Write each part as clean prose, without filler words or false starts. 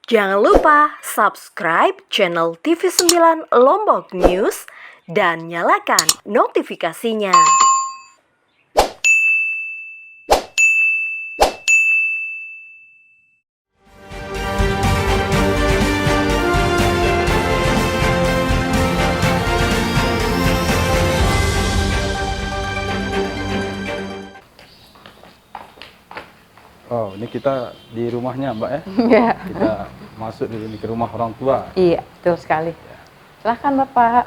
Jangan lupa subscribe channel TV9 Lombok News dan nyalakan notifikasinya. Oh, ini kita di rumahnya, Mbak ya? Iya. Kita masuk di ke rumah orang tua. Iya, betul sekali. Silahkan Bapak.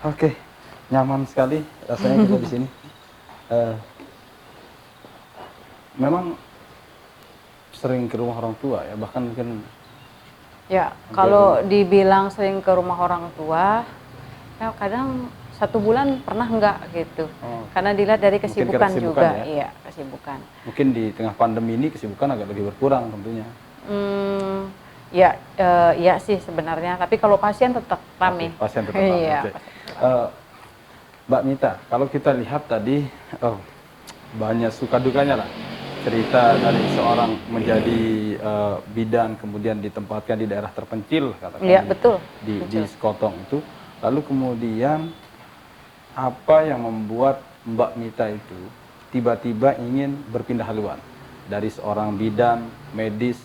Oke, nyaman sekali rasanya kita di sini. Memang sering ke rumah orang tua ya, bahkan mungkin Ya, kalau dibilang sering ke rumah orang tua, ya kadang 1 bulan pernah enggak gitu. Oh. Karena dilihat dari Mungkin kesibukan kesibukan juga. ya? Iya, kesibukan. mungkin di tengah pandemi ini kesibukan agak lebih berkurang tentunya. Iya sih sebenarnya. Tapi kalau pasien tetap ramai. Oke, pasien tetap ramai. Iya. Oke. Mbak Mita, kalau kita lihat tadi, banyak suka dukanya lah. Cerita dari seorang menjadi bidan, kemudian ditempatkan di daerah terpencil, katakan Iya, betul. di Sekotong itu. Lalu kemudian apa yang membuat Mbak Mita itu tiba-tiba ingin berpindah haluan dari seorang bidan medis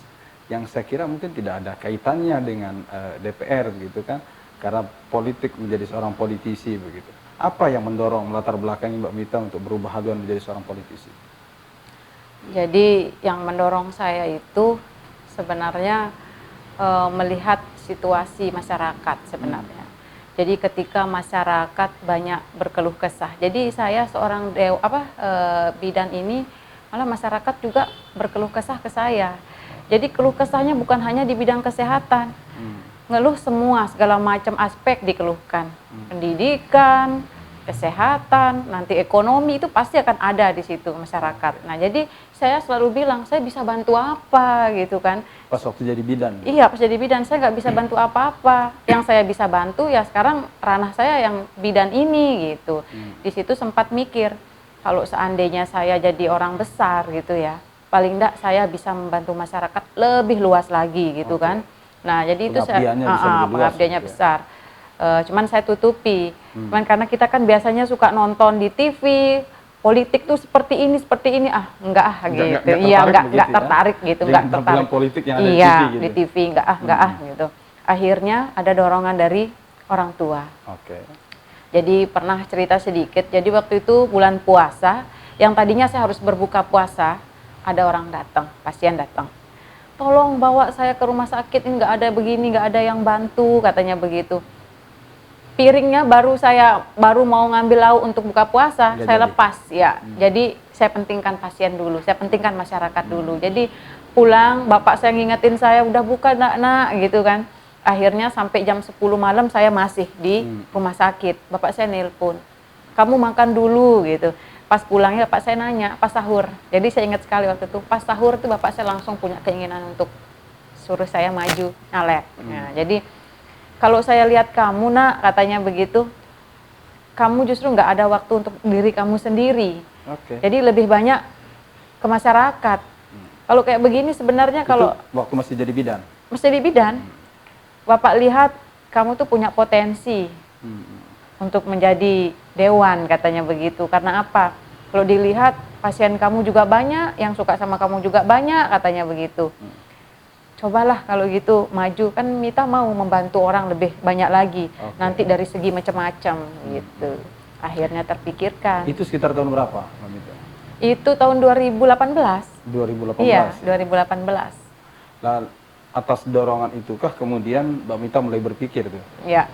yang saya kira mungkin tidak ada kaitannya dengan DPR gitu kan, karena politik menjadi seorang politisi begitu. Apa yang mendorong melatar belakangi Mbak Mita untuk berubah haluan menjadi seorang politisi? Jadi yang mendorong saya itu sebenarnya melihat situasi masyarakat sebenarnya. Jadi ketika masyarakat banyak berkeluh kesah. Jadi saya seorang bidan ini malah masyarakat juga berkeluh kesah ke saya. Jadi keluh kesahnya bukan hanya di bidang kesehatan. Ngeluh semua segala macam aspek dikeluhkan. Pendidikan, kesehatan, nanti ekonomi itu pasti akan ada di situ masyarakat. Nah, jadi saya selalu bilang, saya bisa bantu apa gitu kan. Pas waktu jadi bidan? Iya, pas jadi bidan saya nggak bisa bantu apa-apa. Yang saya bisa bantu ya sekarang ranah saya yang bidan ini gitu. Di situ sempat mikir, kalau seandainya saya jadi orang besar gitu ya, paling enggak saya bisa membantu masyarakat lebih luas lagi gitu kan. Nah, jadi itu saya pengabdiannya gitu besar. Cuman saya tutupi. Cuman karena kita kan biasanya suka nonton di TV, politik tuh seperti ini enggak gitu. Iya, enggak tertarik gitu, enggak tertarik. Politik yang ada iya, di TV gitu. di TV enggak gitu. Akhirnya ada dorongan dari orang tua. Oke. Jadi pernah cerita sedikit. Jadi waktu itu bulan puasa, yang tadinya saya harus berbuka puasa, ada orang datang, pasien datang. Tolong bawa saya ke rumah sakit, ini nggak ada begini, nggak ada yang bantu, katanya begitu. Piringnya baru mau ngambil lauk untuk buka puasa, saya lepas ya. Jadi saya pentingkan pasien dulu, saya pentingkan masyarakat dulu. Jadi pulang, bapak saya ngingetin saya, udah buka nak gitu kan. Akhirnya sampai jam 10 malam saya masih di rumah sakit. Bapak saya nelpon, kamu makan dulu gitu. Pas pulangnya bapak saya nanya, pas sahur. Jadi saya ingat sekali waktu itu, pas sahur itu bapak saya langsung punya keinginan untuk suruh saya maju nyalek. Nah, jadi kalau saya lihat kamu nak, katanya begitu, kamu justru nggak ada waktu untuk diri kamu sendiri. Jadi lebih banyak ke masyarakat. Kalau kayak begini sebenarnya kalau waktu masih jadi bidan? Masih jadi bidan, bapak lihat kamu tuh punya potensi untuk menjadi dewan, katanya begitu. Karena apa? Kalau dilihat pasien kamu juga banyak, yang suka sama kamu juga banyak, katanya begitu. Cobalah kalau gitu maju, kan Mita mau membantu orang lebih banyak lagi. Nanti dari segi macam-macam gitu. Akhirnya terpikirkan. Itu sekitar tahun berapa, Mbak Mita? Itu tahun 2018. 2018? Iya, 2018. Nah, atas dorongan itukah kemudian Mbak Mita mulai berpikir tuh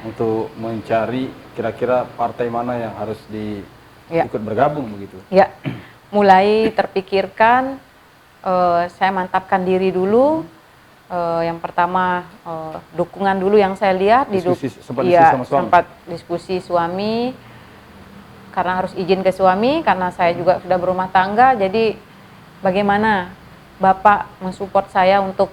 untuk mencari kira-kira partai mana yang harus ikut bergabung begitu? Ya, mulai terpikirkan, saya mantapkan diri dulu. Yang pertama dukungan dulu yang saya lihat sempat diskusi suami, karena harus izin ke suami karena saya juga sudah berumah tangga. Jadi bagaimana bapak mensupport saya untuk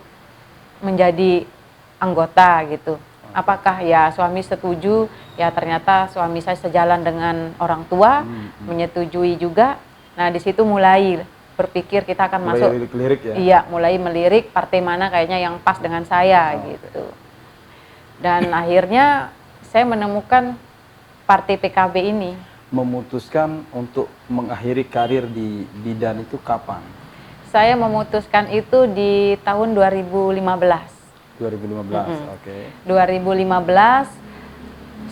menjadi anggota gitu. Apakah ya suami setuju? Ya ternyata suami saya sejalan dengan orang tua, menyetujui juga. Nah di situ mulai berpikir kita akan Mulai masuk. lirik-lirik ya. Iya, mulai melirik partai mana kayaknya yang pas dengan saya gitu. Dan akhirnya saya menemukan partai PKB ini. Memutuskan untuk mengakhiri karir di bidan itu kapan? Saya memutuskan itu di tahun 2015. 2015, oke. 2015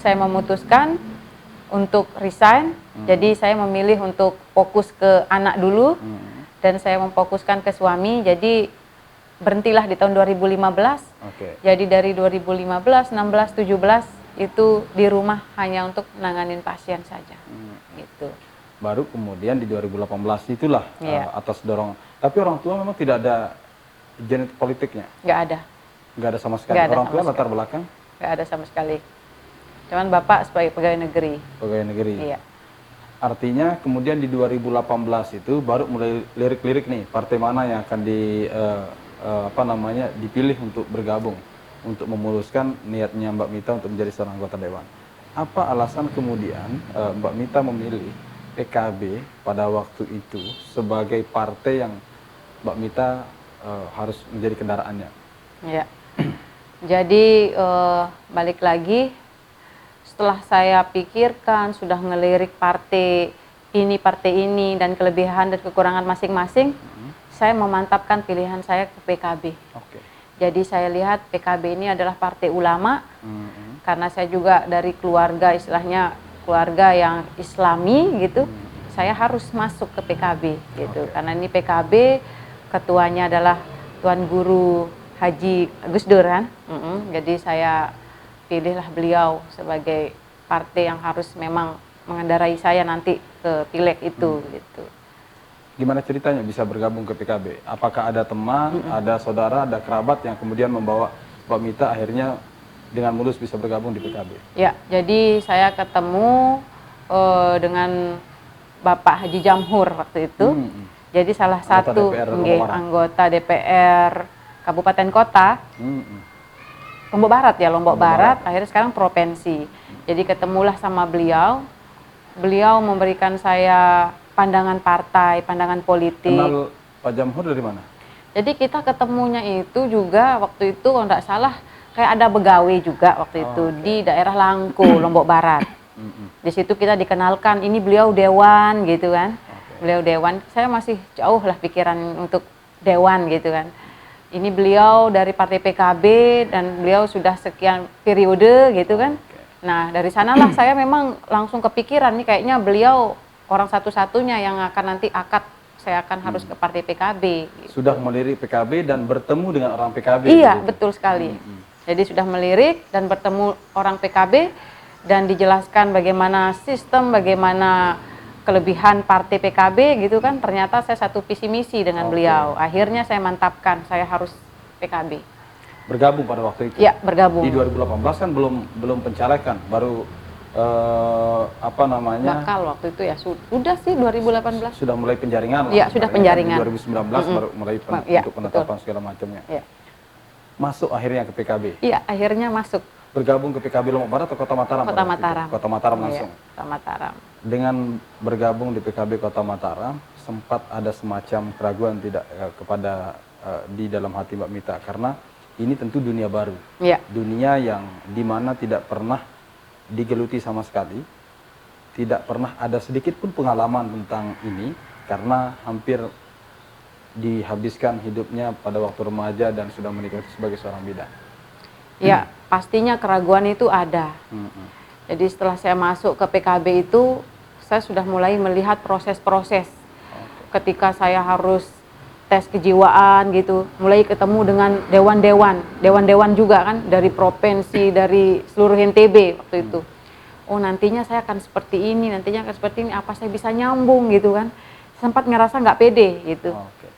saya memutuskan untuk resign. Jadi saya memilih untuk fokus ke anak dulu dan saya memfokuskan ke suami. Jadi berhentilah di tahun 2015. Oke. Jadi dari 2015, 16, 17 itu di rumah hanya untuk nanganin pasien saja. Gitu. Baru kemudian di 2018 itulah Iya. atas dorongan. Tapi orang tua memang tidak ada genetik politiknya, Nggak ada. nggak ada sama sekali. Nggak ada Orang tua sama latar belakang Nggak ada sama sekali. Cuman bapak sebagai pegawai negeri. pegawai negeri. Iya. Artinya kemudian di 2018 itu baru mulai lirik-lirik nih partai mana yang akan dipilih untuk bergabung untuk memuluskan niatnya Mbak Mita untuk menjadi seorang anggota dewan. Apa alasan kemudian Mbak Mita memilih PKB pada waktu itu sebagai partai yang Mbak Mita harus menjadi kendaraannya? Ya. Jadi balik lagi setelah saya pikirkan sudah ngelirik partai ini dan kelebihan dan kekurangan masing-masing, saya memantapkan pilihan saya ke PKB. Oke. Jadi saya lihat PKB ini adalah partai ulama karena saya juga dari keluarga istilahnya keluarga yang Islami gitu. Saya harus masuk ke PKB gitu. Karena ini PKB ketuanya adalah Tuan Guru Haji Gus Dur kan. Jadi saya pilihlah beliau sebagai partai yang harus memang mengendarai saya nanti ke pileg itu gitu. Gimana ceritanya bisa bergabung ke PKB? Apakah ada teman, ada saudara, ada kerabat yang kemudian membawa Mbak Mita akhirnya dengan mulus bisa bergabung di PKB? Ya, jadi saya ketemu dengan Bapak Haji Jamhur waktu itu. Jadi salah Anggota satu DPR Lombok Barat. anggota DPR Kabupaten Kota Lombok Barat ya, Lombok Barat. Akhirnya sekarang provinsi. Jadi ketemulah sama beliau. Beliau memberikan saya pandangan partai, pandangan politik. Kenal Pak Jamhur dari mana? Jadi kita ketemunya itu juga waktu itu kalau nggak salah kayak ada begawe juga waktu itu di daerah Langko, Lombok Barat. Di situ kita dikenalkan, ini beliau dewan gitu kan. Beliau dewan, saya masih jauh lah pikiran untuk dewan gitu kan. Ini beliau dari partai PKB dan beliau sudah sekian periode gitu kan. Nah dari sanalah saya memang langsung kepikiran nih kayaknya beliau orang satu-satunya yang akan nanti saya akan harus ke partai PKB. Gitu. Sudah melirik PKB dan bertemu dengan orang PKB. Iya, gitu. betul sekali. Jadi sudah melirik dan bertemu orang PKB dan dijelaskan bagaimana sistem, bagaimana kelebihan partai PKB gitu kan. Ternyata saya satu visi misi dengan beliau. Akhirnya saya mantapkan saya harus PKB. Bergabung pada waktu itu. Ya, bergabung. Di 2018 kan belum pencalekan, baru Bakal waktu itu ya sudah sih 2018. sudah mulai penjaringan. Iya, sudah penjaringan. Di 2019 baru mulai untuk penetapan segala macamnya. Ya. Masuk akhirnya ke PKB. Iya, akhirnya masuk. Bergabung ke PKB Lombok Barat atau Kota Mataram? Kota Mataram. Kota Mataram langsung. Iya, Kota Mataram. Dengan bergabung di PKB Kota Mataram, sempat ada semacam keraguan tidak kepada di dalam hati Mbak Mita, karena ini tentu dunia baru. Iya. Dunia yang dimana tidak pernah digeluti sama sekali, tidak pernah ada sedikit pun pengalaman tentang ini, karena hampir dihabiskan hidupnya pada waktu remaja dan sudah menikah sebagai seorang bidan. Ya, pastinya keraguan itu ada. Jadi setelah saya masuk ke PKB itu, saya sudah mulai melihat proses-proses. Ketika saya harus tes kejiwaan gitu, mulai ketemu dengan dewan-dewan juga kan, dari provinsi, dari seluruh NTB waktu itu. Oh nantinya saya akan seperti ini, apa saya bisa nyambung gitu kan. Sempat ngerasa nggak pede gitu.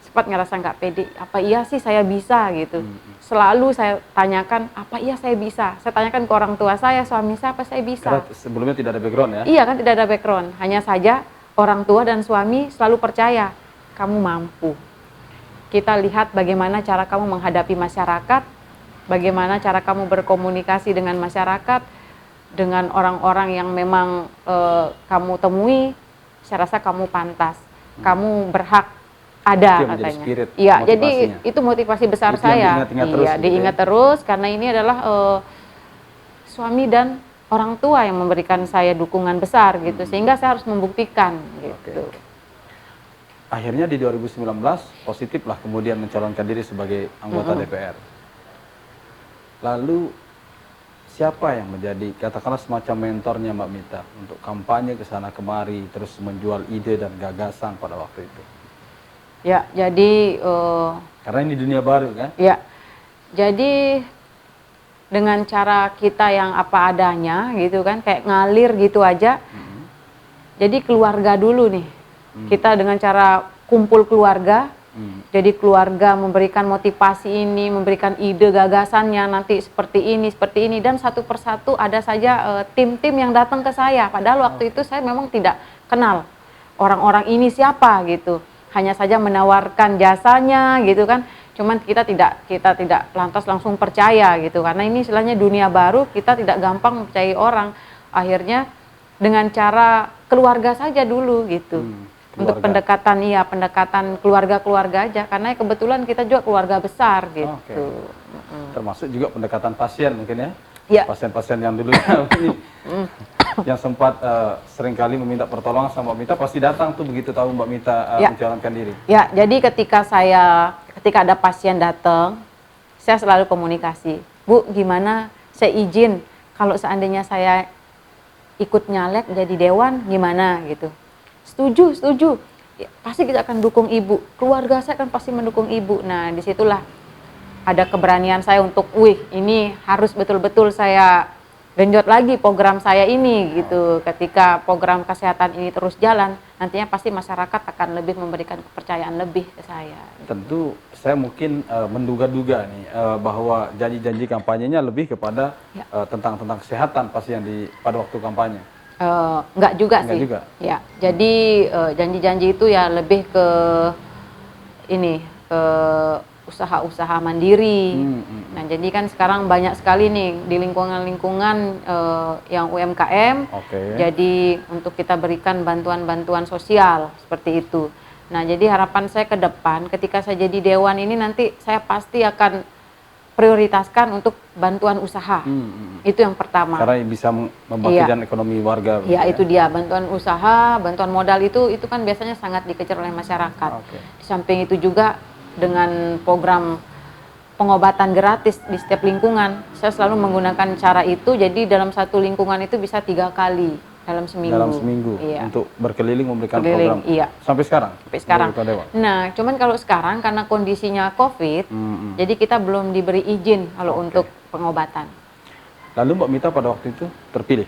Sempat ngerasa nggak pede, apa iya sih saya bisa gitu. Selalu saya tanyakan, apa iya saya bisa. Saya tanyakan ke orang tua saya, suami saya, apa saya bisa. Karena sebelumnya tidak ada background ya? Iya kan, tidak ada background. Hanya saja orang tua dan suami selalu percaya, kamu mampu. Kita lihat bagaimana cara kamu menghadapi masyarakat, bagaimana cara kamu berkomunikasi dengan masyarakat, dengan orang-orang yang memang kamu temui, saya rasa kamu pantas. Kamu berhak Ada Itu yang menjadi katanya. spirit Iya, jadi motivasinya. itu motivasi besar Itu yang saya. diingat-ingat terus Iya, gitu diingat ya. terus karena ini adalah suami dan orang tua yang memberikan saya dukungan besar gitu, sehingga saya harus membuktikan gitu. Oke. Akhirnya di 2019 positif lah kemudian mencalonkan diri sebagai anggota DPR. Lalu siapa yang menjadi katakanlah semacam mentornya Mbak Mita untuk kampanye ke sana kemari terus menjual ide dan gagasan pada waktu itu? Ya, jadi Karena ini dunia baru kan? ya, jadi dengan cara kita yang apa adanya gitu kan, kayak ngalir gitu aja. Jadi keluarga dulu nih. Kita dengan cara kumpul keluarga. Jadi keluarga memberikan motivasi ini, memberikan ide gagasannya nanti seperti ini dan satu persatu ada saja tim-tim yang datang ke saya. Padahal waktu itu saya memang tidak kenal orang-orang ini siapa gitu. Hanya saja menawarkan jasanya gitu kan. Cuman kita tidak lantas langsung percaya gitu karena ini istilahnya dunia baru, kita tidak gampang mempercayai orang. Akhirnya dengan cara keluarga saja dulu gitu. Untuk pendekatan pendekatan keluarga-keluarga aja karena kebetulan kita juga keluarga besar gitu. Termasuk juga pendekatan pasien mungkin ya? Ya. Pasien-pasien yang dulu yang sempat seringkali meminta pertolongan sama Mbak Mita pasti datang tuh begitu tahu Mbak Mita menjalankan diri. Ya, jadi ketika ada pasien datang, saya selalu komunikasi. Bu, gimana saya izin kalau seandainya saya ikut nyalek jadi dewan gimana gitu. Setuju. Ya, pasti kita akan dukung ibu. Keluarga saya kan pasti mendukung ibu. Nah, disitulah ada keberanian saya untuk, ini harus betul-betul saya genjot lagi program saya ini gitu. Ketika program kesehatan ini terus jalan, nantinya pasti masyarakat akan lebih memberikan kepercayaan lebih ke saya. Tentu saya mungkin menduga-duga nih bahwa janji-janji kampanyenya lebih kepada tentang kesehatan pasti yang pada waktu kampanye. Enggak juga Enggak sih. juga. Ya, jadi janji-janji itu ya lebih ke usaha-usaha mandiri. Nah, jadi kan sekarang banyak sekali nih di lingkungan-lingkungan yang UMKM. Jadi untuk kita berikan bantuan-bantuan sosial seperti itu. Nah, jadi harapan saya ke depan ketika saya jadi dewan ini nanti saya pasti akan prioritaskan untuk bantuan usaha. Itu yang pertama. Karena bisa membangkitkan ekonomi warga. Iya, itu dia bantuan usaha, bantuan modal itu kan biasanya sangat dikejar oleh masyarakat. Di samping itu juga dengan program pengobatan gratis di setiap lingkungan, saya selalu menggunakan cara itu. Jadi dalam satu lingkungan itu bisa 3 kali dalam seminggu. Iya. Untuk berkeliling memberikan program. Iya. Sampai sekarang. Nah, cuman kalau sekarang karena kondisinya COVID, jadi kita belum diberi izin kalau untuk pengobatan. Lalu Mbak Mita pada waktu itu terpilih?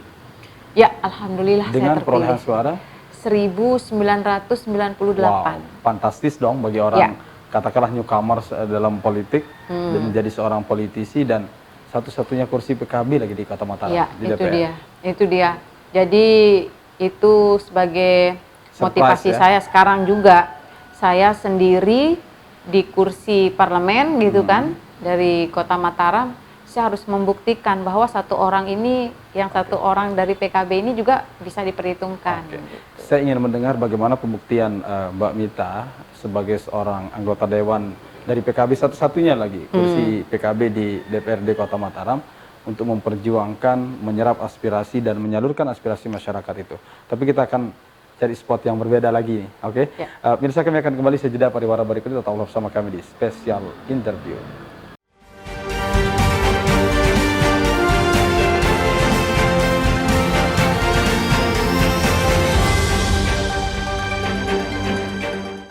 Ya, alhamdulillah dengan saya terpilih. perolehan suara 1998. Wow, fantastis dong bagi orang katakanlah newcomers dalam politik dan menjadi seorang politisi dan satu-satunya kursi PKB lagi di Kota Mataram di DPR. Itu dia. Jadi itu sebagai motivasi saya sekarang juga. Saya sendiri di kursi parlemen gitu kan dari Kota Mataram, saya harus membuktikan bahwa satu orang dari PKB ini juga bisa diperhitungkan. Gitu. Saya ingin mendengar bagaimana pembuktian Mbak Mita sebagai seorang anggota dewan dari PKB satu-satunya lagi kursi PKB di DPRD Kota Mataram untuk memperjuangkan, menyerap aspirasi dan menyalurkan aspirasi masyarakat itu. Tapi kita akan cari spot yang berbeda lagi, oke? Pemirsa, kami akan kembali sejenak pariwara berikut itu. Tetaplah bersama kami di Special Interview.